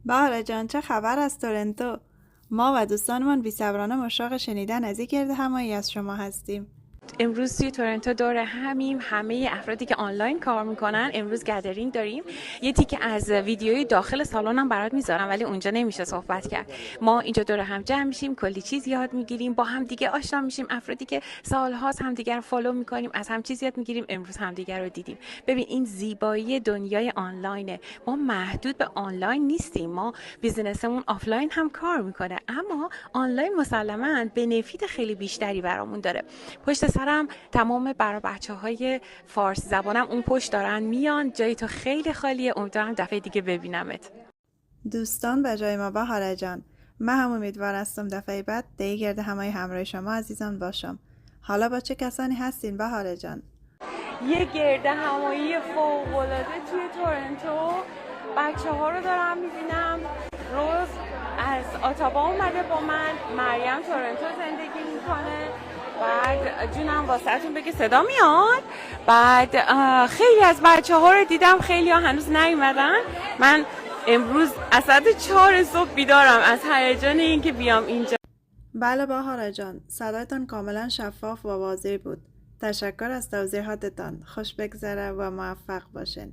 بهاره جان، چه خبر از تورنتو؟ ما و دوستانمان بی‌صبرانه مشتاق شنیدن از یک گرد همایی از شما هستیم. امروز توی تورنتو دور همیم، همه افرادی که آنلاین کار میکنن. امروز گدرینگ داریم. یه تیکه از ویدیوی داخل سالنم برات میذارم ولی اونجا نمیشه صحبت کرد. ما اینجا دور هم جمع میشیم، کلی چیز یاد میگیریم، با هم دیگه آشنا میشیم. افرادی که سالهاست همدیگه رو فالو میکنیم، از هم چیز یاد میگیریم. امروز همدیگه رو دیدیم. ببین این زیبایی دنیای آنلاینه. ما محدود به آنلاین نیستیم، ما بیزینسمون آفلاین هم کار میکنه، اما آنلاین مسلماً بنفیت خیلی بیشتری برامون داره. پشت سرم تمام برای بچه‌های فارسی زبانم اون پشت دارن میان. جای تو خیلی خالیه. امیدوارم دفعه دیگه ببینمت. دوستان به جای ما بهاره جان، من هم امیدوار هستم دفعه بعد دیگه گرد همایی همراه شما عزیزان باشم. حالا با چه کسانی هستین بهاره جان؟ یه گرد همایی فوق‌العاده توی تورنتو. بچه‌ها رو دارم میبینم. روز از آتابا اومده با من. مریم تورنتو زندگی میکنه. بعد جونم واسهتون بگه صدا میاد. بعد خیلی از بچه‌ها رو دیدم، خیلی ها هنوز نیومدن. من امروز از ساعت 4 صبح بیدارم از هیجان اینکه بیام اینجا. بله بهاره جان، صدایتان کاملا شفاف و واضح بود. تشکر از توضیحاتتان. خوش بگذره و موفق باشین.